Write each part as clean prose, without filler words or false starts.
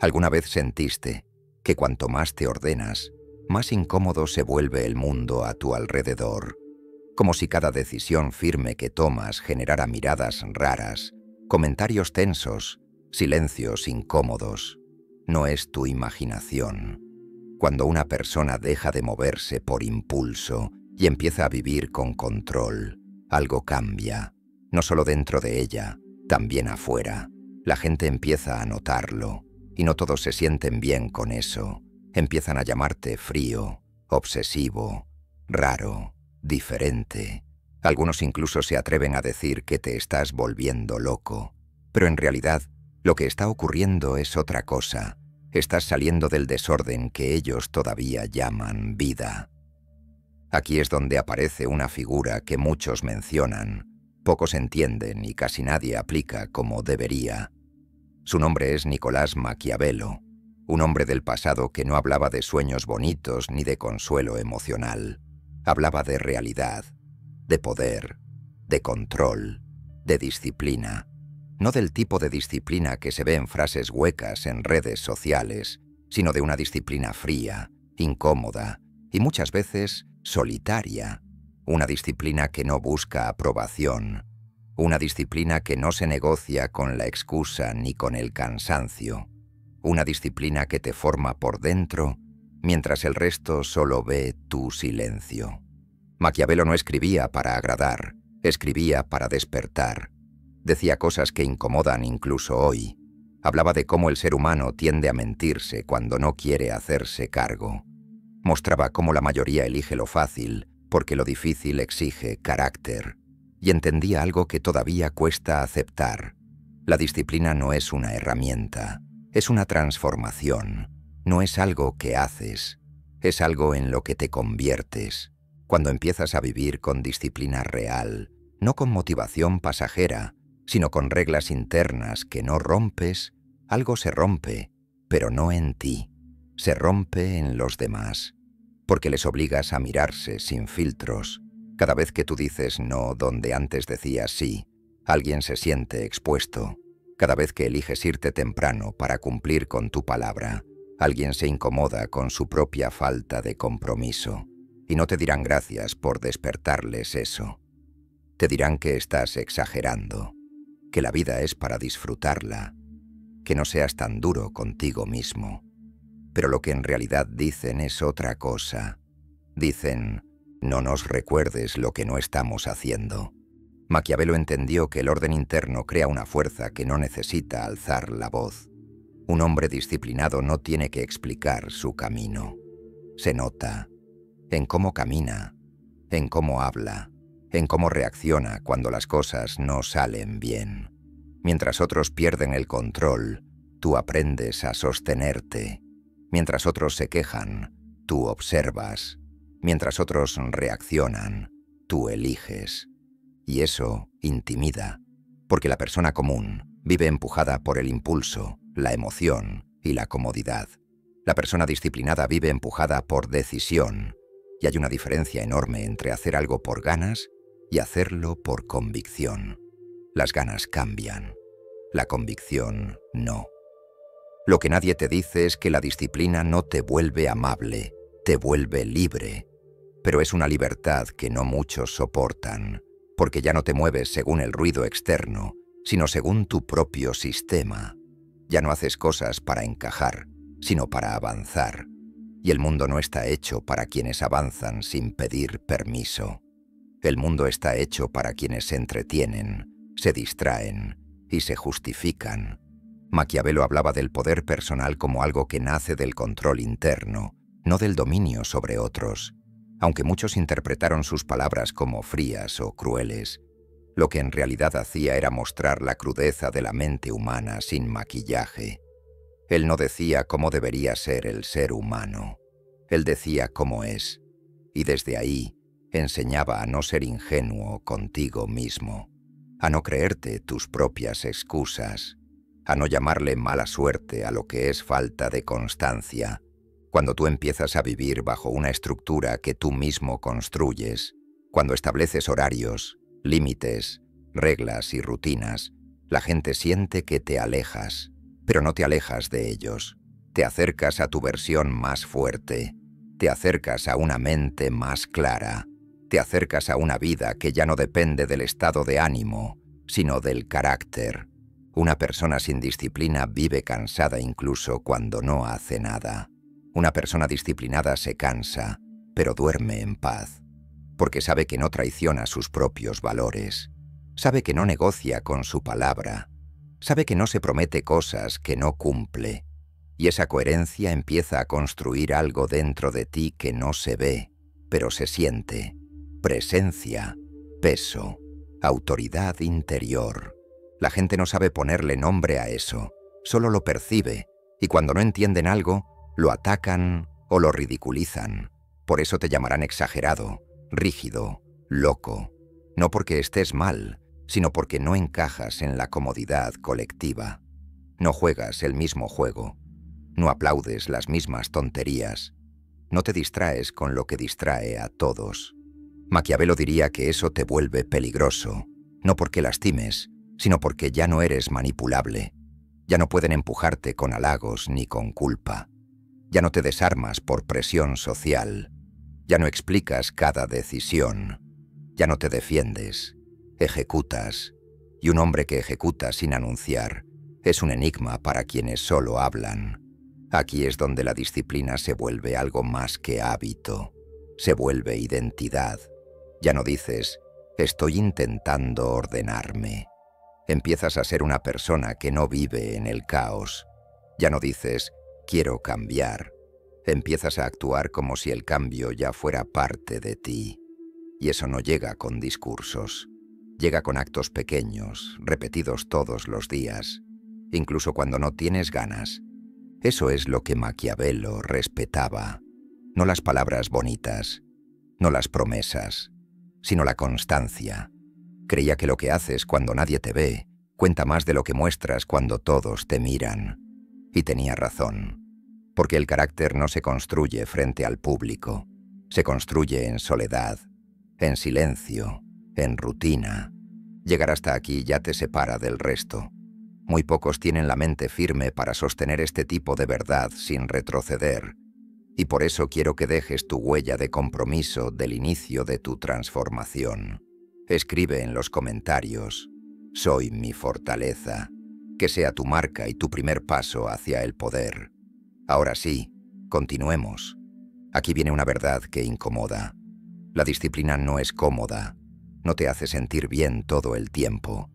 ¿Alguna vez sentiste que cuanto más te ordenas, más incómodo se vuelve el mundo a tu alrededor? Como si cada decisión firme que tomas generara miradas raras, comentarios tensos, silencios incómodos. No es tu imaginación. Cuando una persona deja de moverse por impulso y empieza a vivir con control, algo cambia, no solo dentro de ella, también afuera. La gente empieza a notarlo, y no todos se sienten bien con eso. Empiezan a llamarte frío, obsesivo, raro, diferente. Algunos incluso se atreven a decir que te estás volviendo loco. Pero en realidad, lo que está ocurriendo es otra cosa. Estás saliendo del desorden que ellos todavía llaman vida. Aquí es donde aparece una figura que muchos mencionan, pocos entienden y casi nadie aplica como debería. Su nombre es Nicolás Maquiavelo, un hombre del pasado que no hablaba de sueños bonitos ni de consuelo emocional. Hablaba de realidad, de poder, de control, de disciplina. No del tipo de disciplina que se ve en frases huecas en redes sociales, sino de una disciplina fría, incómoda y muchas veces solitaria. Una disciplina que no busca aprobación. Una disciplina que no se negocia con la excusa ni con el cansancio. Una disciplina que te forma por dentro, mientras el resto solo ve tu silencio. Maquiavelo no escribía para agradar, escribía para despertar. Decía cosas que incomodan incluso hoy. Hablaba de cómo el ser humano tiende a mentirse cuando no quiere hacerse cargo. Mostraba cómo la mayoría elige lo fácil, porque lo difícil exige carácter. Y entendía algo que todavía cuesta aceptar. La disciplina no es una herramienta, es una transformación. No es algo que haces, es algo en lo que te conviertes. Cuando empiezas a vivir con disciplina real, no con motivación pasajera, sino con reglas internas que no rompes, algo se rompe, pero no en ti. Se rompe en los demás, porque les obligas a mirarse sin filtros. Cada vez que tú dices no donde antes decías sí, alguien se siente expuesto. Cada vez que eliges irte temprano para cumplir con tu palabra, alguien se incomoda con su propia falta de compromiso. Y no te dirán gracias por despertarles eso. Te dirán que estás exagerando, que la vida es para disfrutarla, que no seas tan duro contigo mismo. Pero lo que en realidad dicen es otra cosa. Dicen: no nos recuerdes lo que no estamos haciendo. Maquiavelo entendió que el orden interno crea una fuerza que no necesita alzar la voz. Un hombre disciplinado no tiene que explicar su camino. Se nota en cómo camina, en cómo habla, en cómo reacciona cuando las cosas no salen bien. Mientras otros pierden el control, tú aprendes a sostenerte. Mientras otros se quejan, tú observas. Mientras otros reaccionan, tú eliges. Y eso intimida, porque la persona común vive empujada por el impulso, la emoción y la comodidad. La persona disciplinada vive empujada por decisión, y hay una diferencia enorme entre hacer algo por ganas y hacerlo por convicción. Las ganas cambian, la convicción no. Lo que nadie te dice es que la disciplina no te vuelve amable, te vuelve libre, pero es una libertad que no muchos soportan, porque ya no te mueves según el ruido externo, sino según tu propio sistema. Ya no haces cosas para encajar, sino para avanzar. Y el mundo no está hecho para quienes avanzan sin pedir permiso. El mundo está hecho para quienes se entretienen, se distraen y se justifican. Maquiavelo hablaba del poder personal como algo que nace del control interno, no del dominio sobre otros. Aunque muchos interpretaron sus palabras como frías o crueles, lo que en realidad hacía era mostrar la crudeza de la mente humana sin maquillaje. Él no decía cómo debería ser el ser humano. Él decía cómo es, y desde ahí enseñaba a no ser ingenuo contigo mismo, a no creerte tus propias excusas, a no llamarle mala suerte a lo que es falta de constancia. Cuando tú empiezas a vivir bajo una estructura que tú mismo construyes, cuando estableces horarios, límites, reglas y rutinas, la gente siente que te alejas, pero no te alejas de ellos. Te acercas a tu versión más fuerte. Te acercas a una mente más clara. Te acercas a una vida que ya no depende del estado de ánimo, sino del carácter. Una persona sin disciplina vive cansada incluso cuando no hace nada. Una persona disciplinada se cansa, pero duerme en paz, porque sabe que no traiciona sus propios valores. Sabe que no negocia con su palabra. Sabe que no se promete cosas que no cumple. Y esa coherencia empieza a construir algo dentro de ti que no se ve, pero se siente. Presencia, peso, autoridad interior. La gente no sabe ponerle nombre a eso, solo lo percibe, y cuando no entienden algo, lo atacan o lo ridiculizan. Por eso te llamarán exagerado, rígido, loco. No porque estés mal, sino porque no encajas en la comodidad colectiva. No juegas el mismo juego. No aplaudes las mismas tonterías. No te distraes con lo que distrae a todos. Maquiavelo diría que eso te vuelve peligroso, no porque lastimes, sino porque ya no eres manipulable. Ya no pueden empujarte con halagos ni con culpa. Ya no te desarmas por presión social. Ya no explicas cada decisión. Ya no te defiendes. Ejecutas. Y un hombre que ejecuta sin anunciar es un enigma para quienes solo hablan. Aquí es donde la disciplina se vuelve algo más que hábito. Se vuelve identidad. Ya no dices, estoy intentando ordenarme. Empiezas a ser una persona que no vive en el caos. Ya no dices, quiero cambiar. Empiezas a actuar como si el cambio ya fuera parte de ti. Y eso no llega con discursos. Llega con actos pequeños, repetidos todos los días, incluso cuando no tienes ganas. Eso es lo que Maquiavelo respetaba. No las palabras bonitas, no las promesas, sino la constancia. Creía que lo que haces cuando nadie te ve cuenta más de lo que muestras cuando todos te miran. Y tenía razón, porque el carácter no se construye frente al público, se construye en soledad, en silencio, en rutina. Llegar hasta aquí ya te separa del resto. Muy pocos tienen la mente firme para sostener este tipo de verdad sin retroceder. Y por eso quiero que dejes tu huella de compromiso del inicio de tu transformación. Escribe en los comentarios, soy mi fortaleza, que sea tu marca y tu primer paso hacia el poder. Ahora sí, continuemos. Aquí viene una verdad que incomoda. La disciplina no es cómoda, no te hace sentir bien todo el tiempo,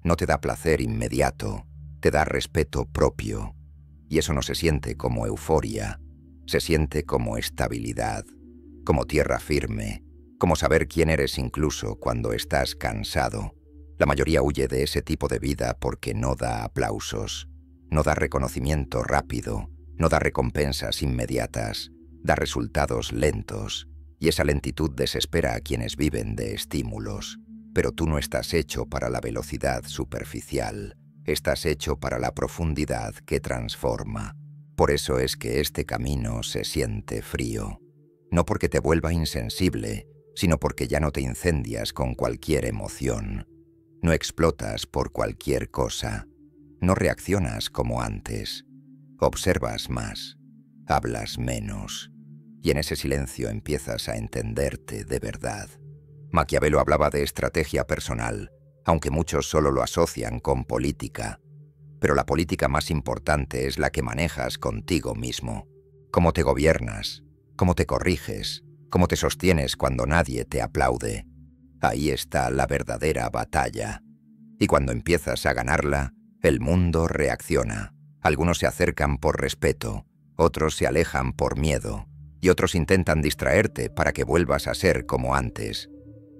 no te da placer inmediato, te da respeto propio. Y eso no se siente como euforia, se siente como estabilidad, como tierra firme, como saber quién eres incluso cuando estás cansado. La mayoría huye de ese tipo de vida porque no da aplausos, no da reconocimiento rápido, no da recompensas inmediatas, da resultados lentos, y esa lentitud desespera a quienes viven de estímulos. Pero tú no estás hecho para la velocidad superficial, estás hecho para la profundidad que transforma. Por eso es que este camino se siente frío. No porque te vuelva insensible, sino porque ya no te incendias con cualquier emoción. No explotas por cualquier cosa. No reaccionas como antes. Observas más. Hablas menos. Y en ese silencio empiezas a entenderte de verdad. Maquiavelo hablaba de estrategia personal, aunque muchos solo lo asocian con política. Pero la política más importante es la que manejas contigo mismo. Cómo te gobiernas, cómo te corriges, cómo te sostienes cuando nadie te aplaude. Ahí está la verdadera batalla. Y cuando empiezas a ganarla, el mundo reacciona. Algunos se acercan por respeto, otros se alejan por miedo, y otros intentan distraerte para que vuelvas a ser como antes.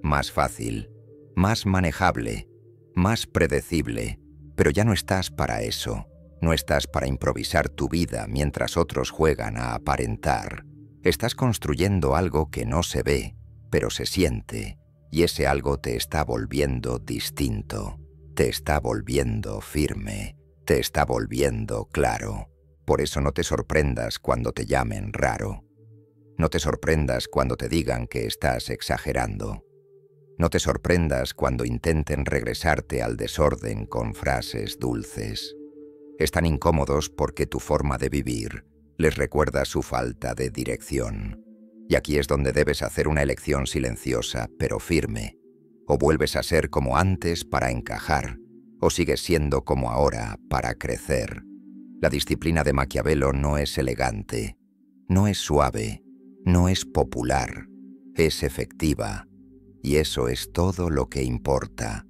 Más fácil, más manejable, más predecible. Pero ya no estás para eso. No estás para improvisar tu vida mientras otros juegan a aparentar. Estás construyendo algo que no se ve, pero se siente. Y ese algo te está volviendo distinto. Te está volviendo firme. Te está volviendo claro. Por eso no te sorprendas cuando te llamen raro. No te sorprendas cuando te digan que estás exagerando. No te sorprendas cuando intenten regresarte al desorden con frases dulces. Están incómodos porque tu forma de vivir Les recuerda su falta de dirección. Y aquí es donde debes hacer una elección silenciosa, pero firme. O vuelves a ser como antes para encajar, o sigues siendo como ahora para crecer. La disciplina de Maquiavelo no es elegante, no es suave, no es popular, es efectiva. Y eso es todo lo que importa.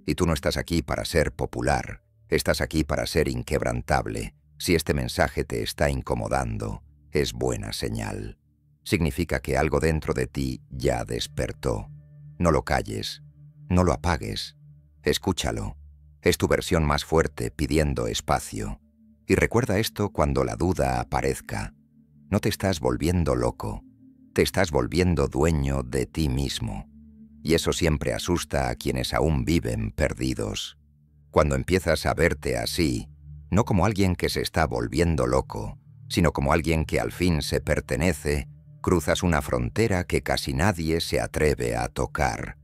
Y tú no estás aquí para ser popular, estás aquí para ser inquebrantable. Si este mensaje te está incomodando, es buena señal. Significa que algo dentro de ti ya despertó. No lo calles, no lo apagues, escúchalo. Es tu versión más fuerte pidiendo espacio. Y recuerda esto cuando la duda aparezca. No te estás volviendo loco, te estás volviendo dueño de ti mismo. Y eso siempre asusta a quienes aún viven perdidos. Cuando empiezas a verte así, no como alguien que se está volviendo loco, sino como alguien que al fin se pertenece, cruzas una frontera que casi nadie se atreve a tocar.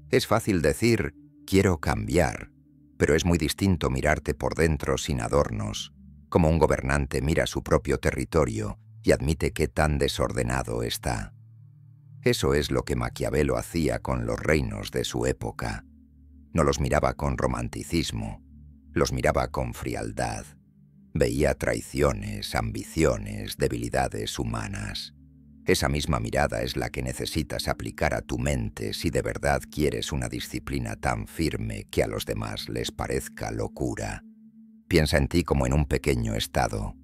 Es fácil decir, quiero cambiar, pero es muy distinto mirarte por dentro sin adornos, como un gobernante mira su propio territorio y admite qué tan desordenado está. Eso es lo que Maquiavelo hacía con los reinos de su época. No los miraba con romanticismo, los miraba con frialdad. Veía traiciones, ambiciones, debilidades humanas. Esa misma mirada es la que necesitas aplicar a tu mente si de verdad quieres una disciplina tan firme que a los demás les parezca locura. Piensa en ti como en un pequeño estado.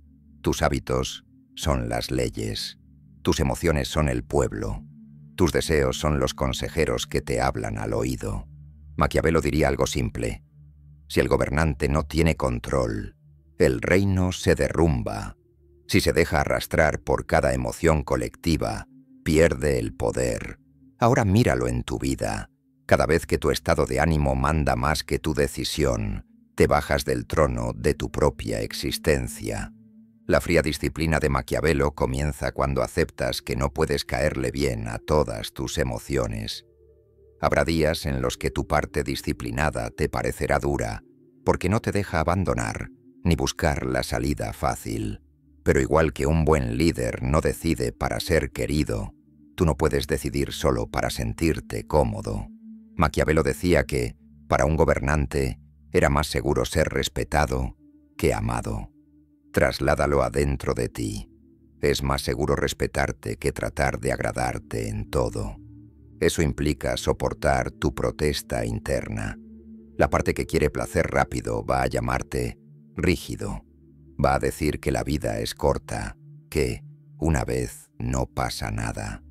Tus hábitos son las leyes. Tus emociones son el pueblo. Tus deseos son los consejeros que te hablan al oído. Maquiavelo diría algo simple. Si el gobernante no tiene control, el reino se derrumba. Si se deja arrastrar por cada emoción colectiva, pierde el poder. Ahora míralo en tu vida. Cada vez que tu estado de ánimo manda más que tu decisión, te bajas del trono de tu propia existencia. La fría disciplina de Maquiavelo comienza cuando aceptas que no puedes caerle bien a todas tus emociones. Habrá días en los que tu parte disciplinada te parecerá dura, porque no te deja abandonar ni buscar la salida fácil. Pero igual que un buen líder no decide para ser querido, tú no puedes decidir solo para sentirte cómodo. Maquiavelo decía que, para un gobernante, era más seguro ser respetado que amado. Trasládalo adentro de ti. Es más seguro respetarte que tratar de agradarte en todo. Eso implica soportar tu protesta interna. La parte que quiere placer rápido va a llamarte rígido. Va a decir que la vida es corta, que, una vez, no pasa nada.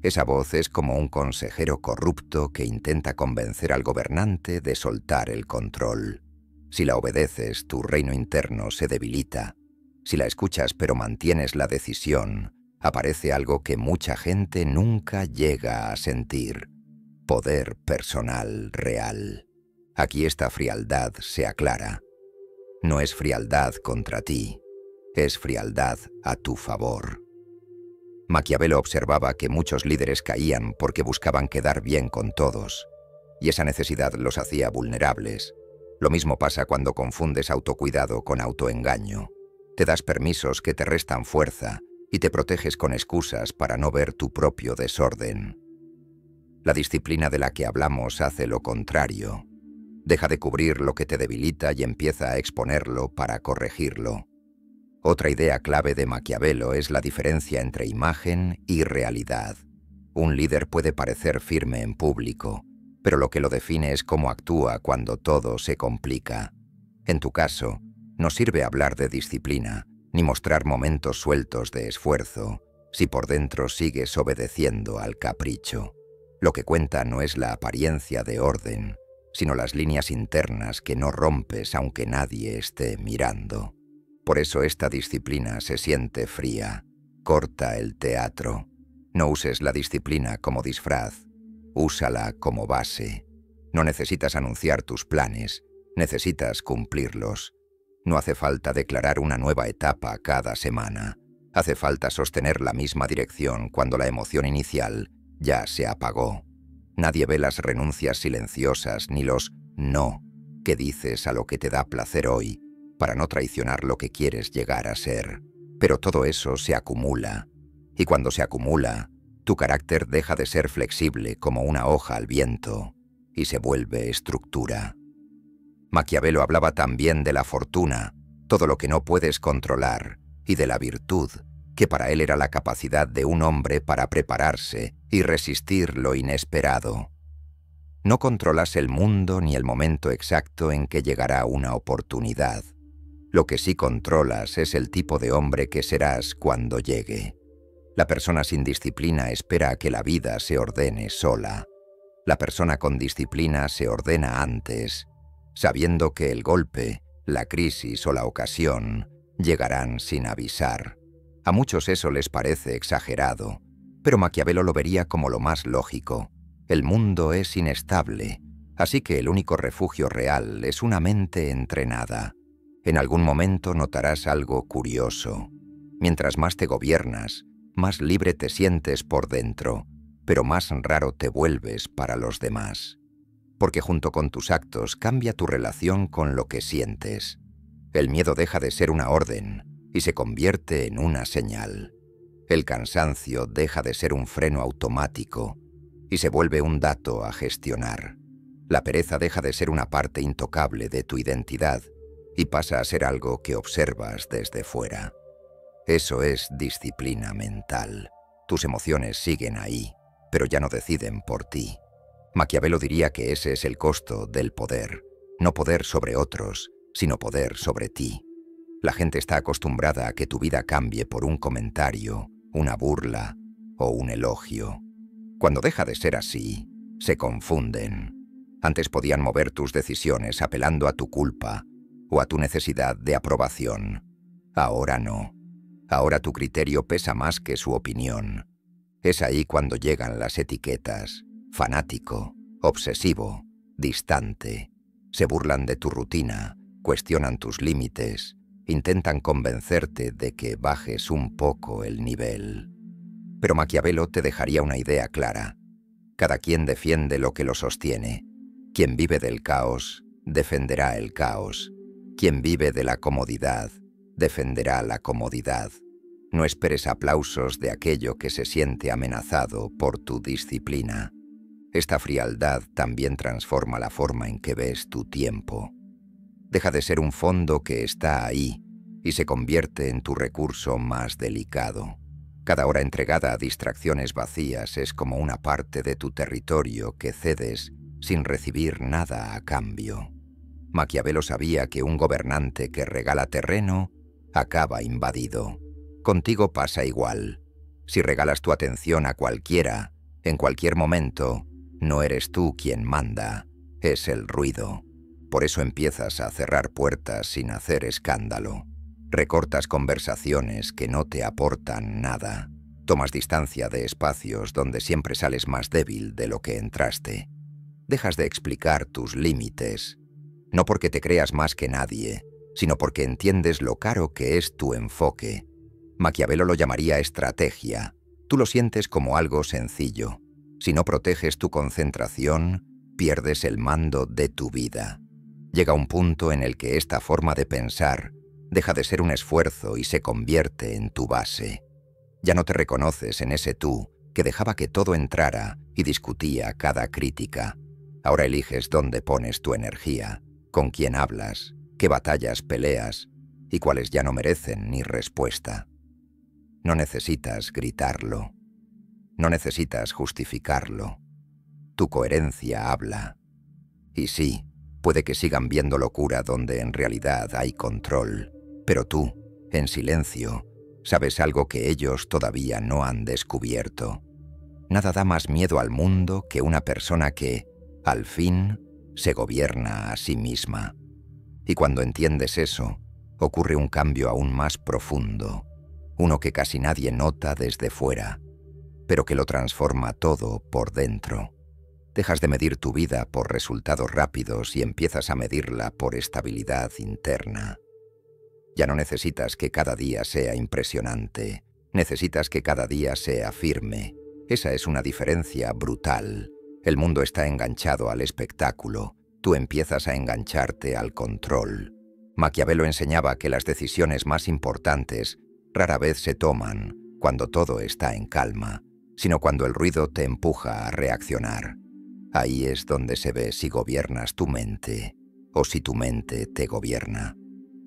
Esa voz es como un consejero corrupto que intenta convencer al gobernante de soltar el control. Si la obedeces, tu reino interno se debilita. Si la escuchas pero mantienes la decisión, aparece algo que mucha gente nunca llega a sentir: poder personal real. Aquí esta frialdad se aclara. No es frialdad contra ti, es frialdad a tu favor. Maquiavelo observaba que muchos líderes caían porque buscaban quedar bien con todos, y esa necesidad los hacía vulnerables. Lo mismo pasa cuando confundes autocuidado con autoengaño. Te das permisos que te restan fuerza y te proteges con excusas para no ver tu propio desorden. La disciplina de la que hablamos hace lo contrario. Deja de cubrir lo que te debilita y empieza a exponerlo para corregirlo. Otra idea clave de Maquiavelo es la diferencia entre imagen y realidad. Un líder puede parecer firme en público, pero lo que lo define es cómo actúa cuando todo se complica. En tu caso, no sirve hablar de disciplina, ni mostrar momentos sueltos de esfuerzo, si por dentro sigues obedeciendo al capricho. Lo que cuenta no es la apariencia de orden, sino las líneas internas que no rompes aunque nadie esté mirando. Por eso esta disciplina se siente fría. Corta el teatro. No uses la disciplina como disfraz, úsala como base. No necesitas anunciar tus planes, necesitas cumplirlos. No hace falta declarar una nueva etapa cada semana. Hace falta sostener la misma dirección cuando la emoción inicial ya se apagó. Nadie ve las renuncias silenciosas ni los no que dices a lo que te da placer hoy para no traicionar lo que quieres llegar a ser. Pero todo eso se acumula, y cuando se acumula, tu carácter deja de ser flexible como una hoja al viento y se vuelve estructura. Maquiavelo hablaba también de la fortuna, todo lo que no puedes controlar, y de la virtud, que para él era la capacidad de un hombre para prepararse y resistir lo inesperado. No controlas el mundo ni el momento exacto en que llegará una oportunidad. Lo que sí controlas es el tipo de hombre que serás cuando llegue. La persona sin disciplina espera a que la vida se ordene sola. La persona con disciplina se ordena antes, sabiendo que el golpe, la crisis o la ocasión llegarán sin avisar. A muchos eso les parece exagerado, pero Maquiavelo lo vería como lo más lógico. El mundo es inestable, así que el único refugio real es una mente entrenada. En algún momento notarás algo curioso. Mientras más te gobiernas, más libre te sientes por dentro, pero más raro te vuelves para los demás. Porque junto con tus actos cambia tu relación con lo que sientes. El miedo deja de ser una orden y se convierte en una señal. El cansancio deja de ser un freno automático y se vuelve un dato a gestionar. La pereza deja de ser una parte intocable de tu identidad y pasa a ser algo que observas desde fuera. Eso es disciplina mental. Tus emociones siguen ahí, pero ya no deciden por ti. Maquiavelo diría que ese es el costo del poder. No poder sobre otros, sino poder sobre ti. La gente está acostumbrada a que tu vida cambie por un comentario, una burla o un elogio. Cuando deja de ser así, se confunden. Antes podían mover tus decisiones apelando a tu culpa o a tu necesidad de aprobación. Ahora no. Ahora tu criterio pesa más que su opinión. Es ahí cuando llegan las etiquetas: fanático, obsesivo, distante. Se burlan de tu rutina, cuestionan tus límites, intentan convencerte de que bajes un poco el nivel. Pero Maquiavelo te dejaría una idea clara. Cada quien defiende lo que lo sostiene. Quien vive del caos, defenderá el caos. Quien vive de la comodidad, defenderá la comodidad. No esperes aplausos de aquello que se siente amenazado por tu disciplina. Esta frialdad también transforma la forma en que ves tu tiempo. Deja de ser un fondo que está ahí y se convierte en tu recurso más delicado. Cada hora entregada a distracciones vacías es como una parte de tu territorio que cedes sin recibir nada a cambio. Maquiavelo sabía que un gobernante que regala terreno acaba invadido. Contigo pasa igual. Si regalas tu atención a cualquiera, en cualquier momento, no eres tú quien manda, es el ruido. Por eso empiezas a cerrar puertas sin hacer escándalo. Recortas conversaciones que no te aportan nada. Tomas distancia de espacios donde siempre sales más débil de lo que entraste. Dejas de explicar tus límites, no porque te creas más que nadie, sino porque entiendes lo caro que es tu enfoque. Maquiavelo lo llamaría estrategia. Tú lo sientes como algo sencillo. Si no proteges tu concentración, pierdes el mando de tu vida. Llega un punto en el que esta forma de pensar deja de ser un esfuerzo y se convierte en tu base. Ya no te reconoces en ese tú que dejaba que todo entrara y discutía cada crítica. Ahora eliges dónde pones tu energía, con quién hablas, qué batallas peleas y cuáles ya no merecen ni respuesta. No necesitas gritarlo. No necesitas justificarlo. Tu coherencia habla. Y sí, puede que sigan viendo locura donde en realidad hay control, pero tú, en silencio, sabes algo que ellos todavía no han descubierto. Nada da más miedo al mundo que una persona que, al fin, se gobierna a sí misma. Y cuando entiendes eso, ocurre un cambio aún más profundo, uno que casi nadie nota desde fuera, pero que lo transforma todo por dentro. Dejas de medir tu vida por resultados rápidos y empiezas a medirla por estabilidad interna. Ya no necesitas que cada día sea impresionante, necesitas que cada día sea firme. Esa es una diferencia brutal. El mundo está enganchado al espectáculo, tú empiezas a engancharte al control. Maquiavelo enseñaba que las decisiones más importantes rara vez se toman cuando todo está en calma, sino cuando el ruido te empuja a reaccionar. Ahí es donde se ve si gobiernas tu mente o si tu mente te gobierna.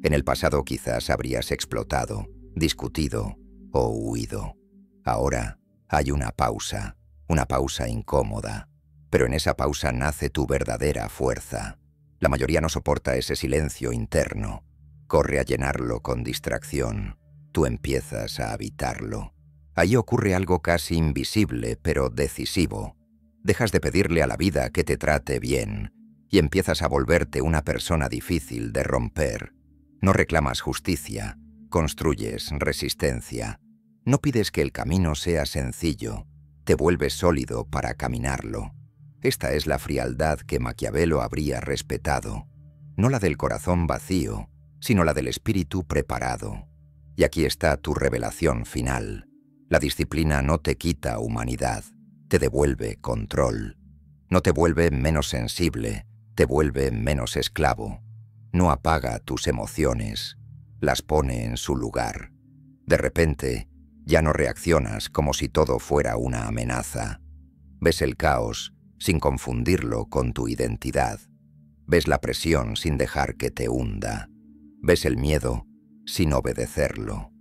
En el pasado quizás habrías explotado, discutido o huido. Ahora hay una pausa incómoda, pero en esa pausa nace tu verdadera fuerza. La mayoría no soporta ese silencio interno, corre a llenarlo con distracción. Tú empiezas a habitarlo. Ahí ocurre algo casi invisible, pero decisivo. Dejas de pedirle a la vida que te trate bien y empiezas a volverte una persona difícil de romper. No reclamas justicia, construyes resistencia. No pides que el camino sea sencillo, te vuelves sólido para caminarlo. Esta es la frialdad que Maquiavelo habría respetado, no la del corazón vacío, sino la del espíritu preparado. Y aquí está tu revelación final. La disciplina no te quita humanidad, te devuelve control. No te vuelve menos sensible, te vuelve menos esclavo. No apaga tus emociones, las pone en su lugar. De repente, ya no reaccionas como si todo fuera una amenaza. Ves el caos sin confundirlo con tu identidad. Ves la presión sin dejar que te hunda. Ves el miedo sin obedecerlo.